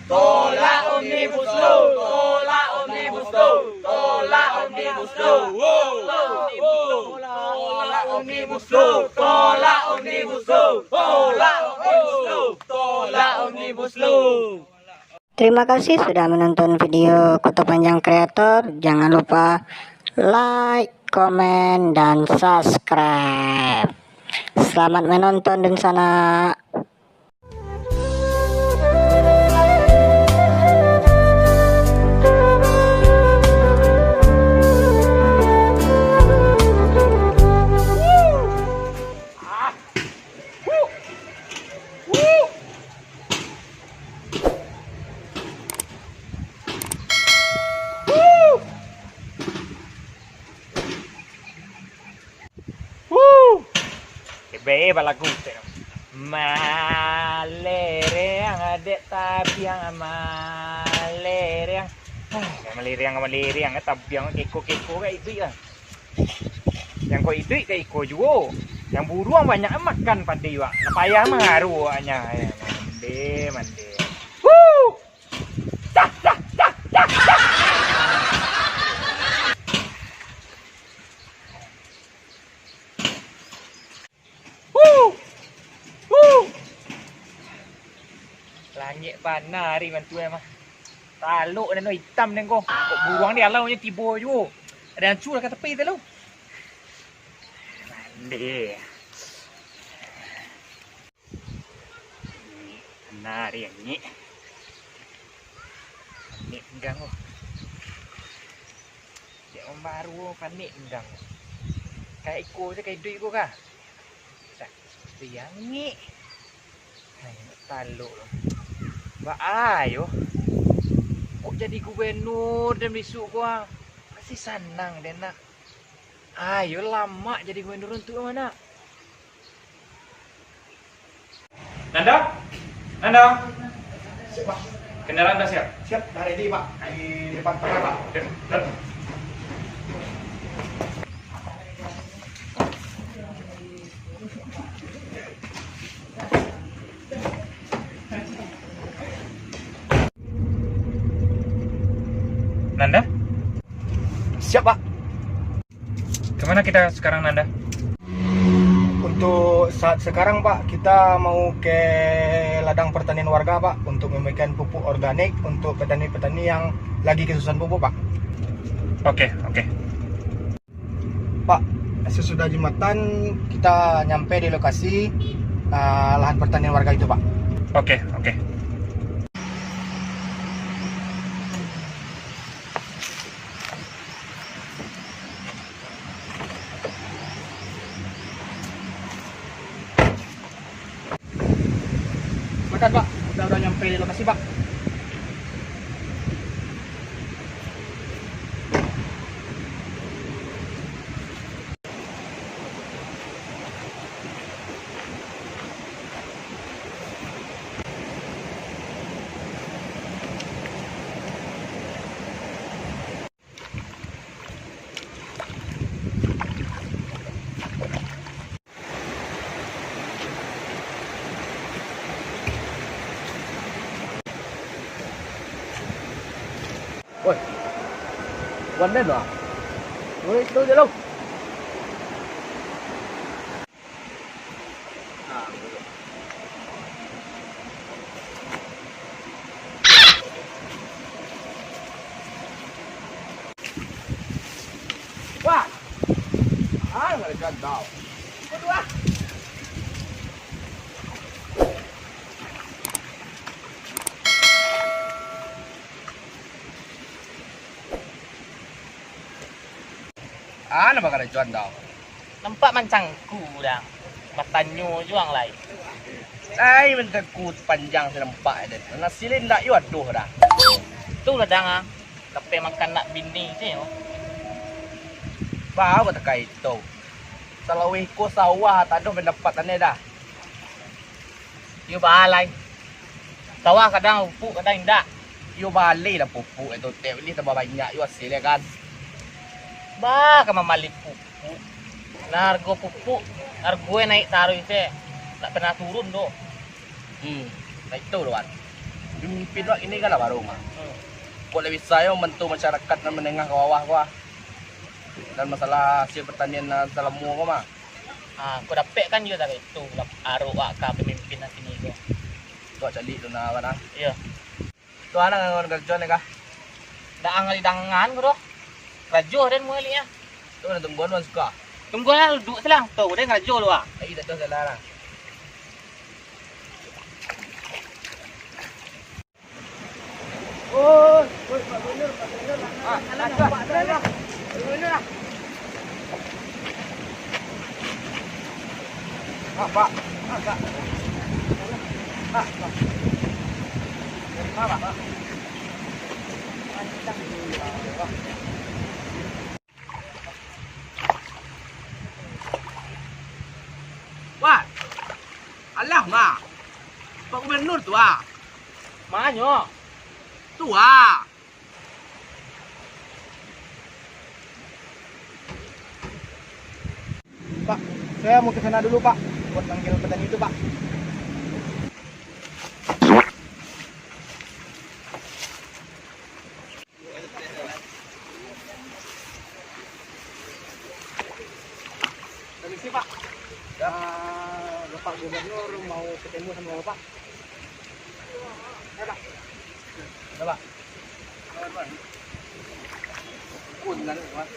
Tolak Omnibus Law. Tolak Omnibus Law. Tolak Omnibus Law. Tolak Omnibus Law. Tolak Omnibus Law. Tolak Omnibus Law. Tolak Omnibus Law. Terima kasih sudah menonton video Kota Panjang Kreator. Jangan lupa like, komen, dan subscribe. Selamat menonton di sana. Be balagu teh. Malereng adek tabiang malereng. Malereng tabiang keko kayak itu ya. Yang kau itu kayak iko juga. Yang buruang banyak makan pada juga. Payah mengaruh hanya. Mande. Cak. Langit panas hari mantu mah. Taluk dan hitam dan kau. Kok buruang dia launya tiba juga. Ada yang curah kat tepi tu lu. Mandi. Panas hari ni. Panik enggang kau. Cik orang baru panik enggang. Kayak ikut je kayak duit kau kah? Tak. Yang ni. Taluk lu. Ayo, kok jadi gubernur dan besok gua pasti senang deh nak. Ayo lama jadi gubernur untuk mana? Nanda? Siap, Pak. Kendaraan dah siap? Siap, dari ini Pak. Di depan tengah Pak. Nanda? Siap Pak. Kemana kita sekarang Nanda? Untuk saat sekarang Pak, kita mau ke ladang pertanian warga Pak untuk membagikan pupuk organik untuk petani-petani yang lagi kesusahan pupuk Pak. Oke. Pak, sesudah Jumatan kita nyampe di lokasi lahan pertanian warga itu Pak. Oke. Makan Pak, udah nyampe di lokasi Pak. Ôi, quên đấy rồi. Ôi, tôi luôn. Wah, nggak ada jadwal. Kedua. Ano ba kada juan daw? Nampak mancangku dah. Matanyo juang lai. Ay, mentekut panjang sa nampak din. Nasilin dak yu aduh dah. Tu lah jangan. Tapi makan nak bini je yo. Ba ba takai itu. Salawih ko sawah tado mendapatannya dah. Yo balai. Sawah kadang upuk kadang indak. Yu bali dah pupuk itu teh ini tambah banyak yu hasil ya kan. Ba ka mamali pupuk. Nargo pupuk, harga naik taruh itu. Tak pernah turun do. Nah itu doan. pemimpin wak ini kan lah baru mah. Kok lebih saya membantu masyarakat dan menengah ke bawah gua. Dan masalah hasil pertanian dalam mua gua mah. Aku dapat kan juga dari itu aruk ka pemimpin nanti ni ko. Tuh cali tu na mana. Iya. Tuh anak ngan kerja ni kah? Daang ali dangan ko do. Rajo dan muali ya. Tuh na tungguan wan suka. Tunggu lah duduk selang tu dia rajo lu ah. Ai tak tahu salah lah. Wah. Alah mak. Pak Gubernur tu ah. Manyo. Tu ah. Pak, saya mau ke sana dulu Pak, buat manggil petani itu Pak. Permisi Pak. Bapak Gubernur mau ketemu sama Bapak. Ya Pak. Ya Pak. Kundan Pak.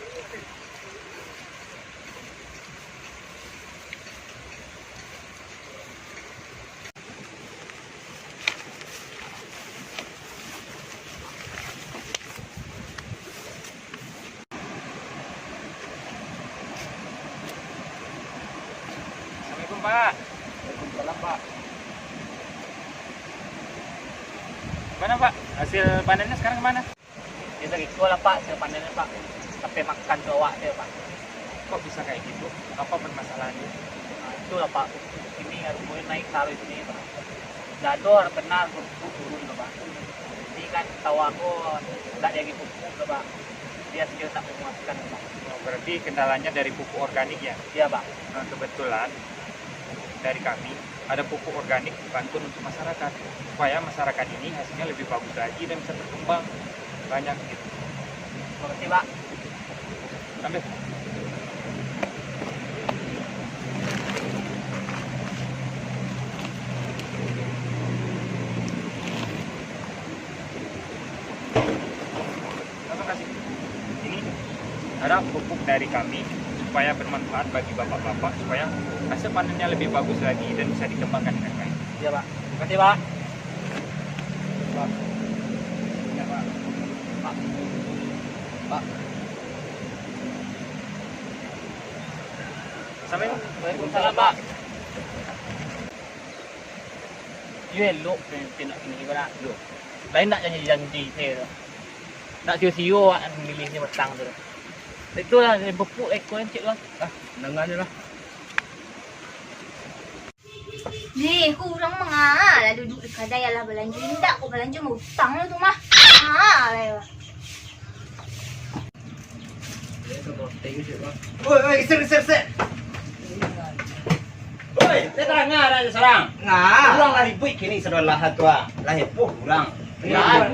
Assalamualaikum Pak. Waalaikumsalam Pak. Mana Pak? Hasil panennya sekarang kemana? Dia dari itu lah Pak, saya panennya Pak. Sampai makan ke awak dia Pak. Kok bisa kayak gitu? Apa permasalahannya? Itulah Pak. Ini harus mulai naik sawit ini Pak. Dador benar turun Pak. Ini kan tahu aku tidak jadi pupuk Pak. Dia sendiri tak memuaskan Pak. Oh, berarti kendalanya dari pupuk organik ya? Iya Pak. Nah, kebetulan dari kami ada pupuk organik bantuan untuk masyarakat supaya masyarakat ini hasilnya lebih bagus lagi dan bisa berkembang banyak gitu. Makasih Pak. Ambil. Terima kasih. Ini ada pupuk dari kami supaya bermanfaat bagi bapak-bapak supaya hasil panennya lebih bagus lagi dan bisa dikembangkan dengan baik. Iya Pak. Makasih Pak. Pak. Ya Pak. Pak. Pak. Assalamualaikum. Waalaikumsalam Pak. You elok pemimpin nak kini juga nak dulu. Lain nak janji-janji saya tu. Nak siu-siu awak milih ni petang tu. Itulah dia pupuk ekor encik tu. Dengar je lah. Ni, kurang mah lah duduk di kedai lah belanja. Tidak, kau belanja mau utang lah tu mah. Lah. Oi, ser. Oi, terang ada seorang. Nah, orang lari buik kini sudah lahat tua. Lahir pun kurang. Nah,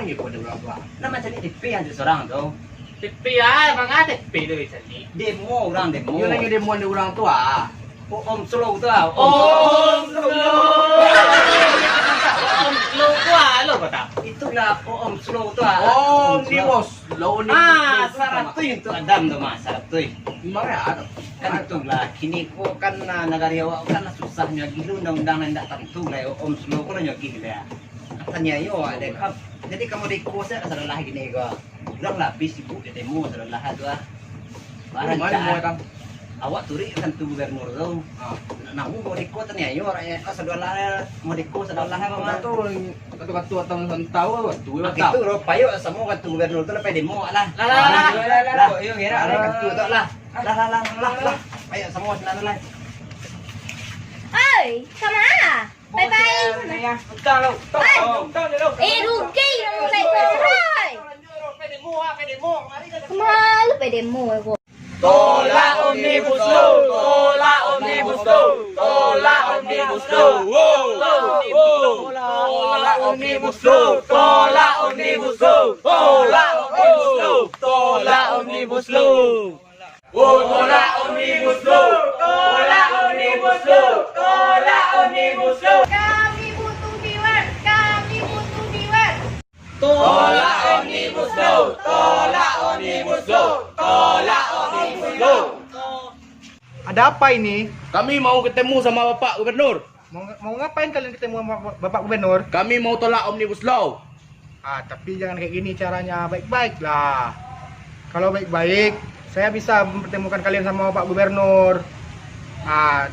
ini pun ada berapa. Nama cari DP yang seorang tu. Tepi ah, bang ah tepi tu sini. Demo orang demo. Yun lagi demo ni orang tua. Om slow tu ah. Om slow kuah lo kata. Itulah om slow tu ah. Om ni bos. Low ni. Saratuy itu Adam tu mas, saratuy. Gimana? Kan itulah kini ko kan negara awak kan susahnya gila undang-undang tidak tentu lah om slow ko nyo gila. Katanya yo ada kap. Jadi kamu di kos ada salah gini ko. Bilang lah bis ibu di demo salah tu ah. Barang cak. Awak turi kan tu gubernur tu. Nah, mau di kos tanya yo rakyat salah mau di kos salah apa tu kata-kata atau tahu tu Itu ro payo semua kan tu gubernur tu lepas demo lah. Lah. Yo kira ada kan tu lah. Lah. Payo semua sana lah. Oi, kemana? Bye-bye. Utang lo. Rugi yang baik hai. Kemana lu demo aku? Tolak omnibus law, tolak omnibus law, tolak omnibus law, tolak omnibus Omnibus Law, tolak Omnibus Law, tolak Omnibus Law, tolak Omnibus Law. Oh, tolak Omnibus Law, tolak Omnibus Law, tolak Omnibus Law. Kami butuh viewer, kami butuh viewer. Tolak Omnibus Law, tolak Omnibus Law, tolak Omnibus Law. Ada apa ini? Kami mau ketemu sama Bapak Gubernur. Mau ngapain kalian ketemu sama Bapak Gubernur? Kami mau tolak Omnibus Law. Tapi jangan kayak gini caranya, baik-baik lah. Kalau baik-baik, saya bisa mempertemukan kalian sama Bapak Gubernur.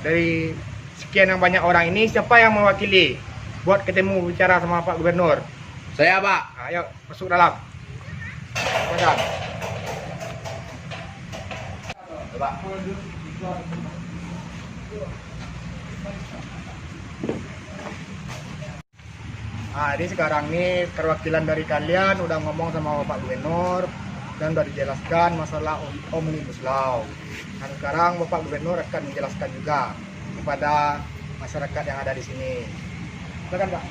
Dari sekian yang banyak orang ini, siapa yang mewakili buat ketemu bicara sama Pak Gubernur? Saya, Pak. Ayo masuk dalam. Masuk. Jadi sekarang nih perwakilan dari kalian udah ngomong sama Bapak Gubernur dan udah dijelaskan masalah Omnibus Law. Dan sekarang Bapak Gubernur akan menjelaskan juga kepada masyarakat yang ada di sini. Silakan, Pak.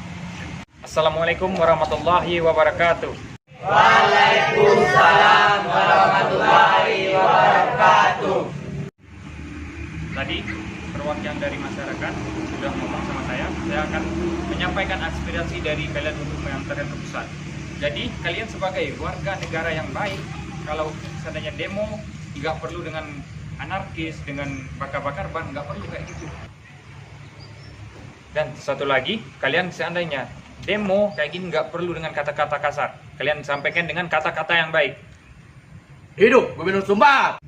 Assalamualaikum warahmatullahi wabarakatuh. Waalaikumsalam warahmatullahi wabarakatuh. Tadi perwakilan dari masyarakat sudah ngomong sama saya akan menyampaikan aspirasi dari kalian untuk mengantarkan ke pusat. Jadi kalian sebagai warga negara yang baik, kalau seandainya demo nggak perlu dengan anarkis, dengan bakar-bakar ban, nggak perlu kayak gitu. Dan satu lagi, kalian seandainya demo kayak gini nggak perlu dengan kata-kata kasar, kalian sampaikan dengan kata-kata yang baik. Hidup Gubernur Sumbar.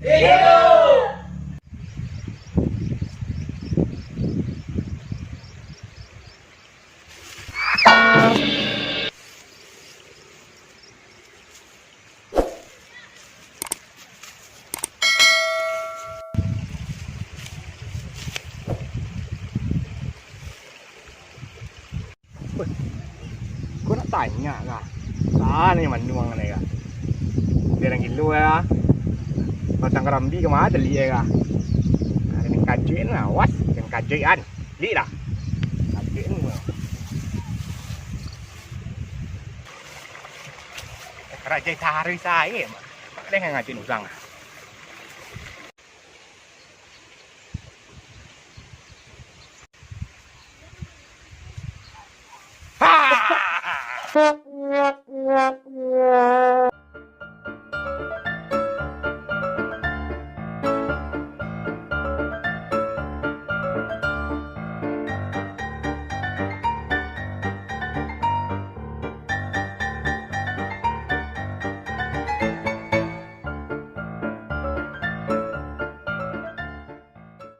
Kau nak tanya kah? Sana yang manuang ni kah? Dia orang gila ya. Batang kerambi ke mana li ya kah? Ada yang kajian lah, awas yang kajian. Li lah. Kajian mah. Kerja cari saya mah. Ada yang ngajin usang. Ha!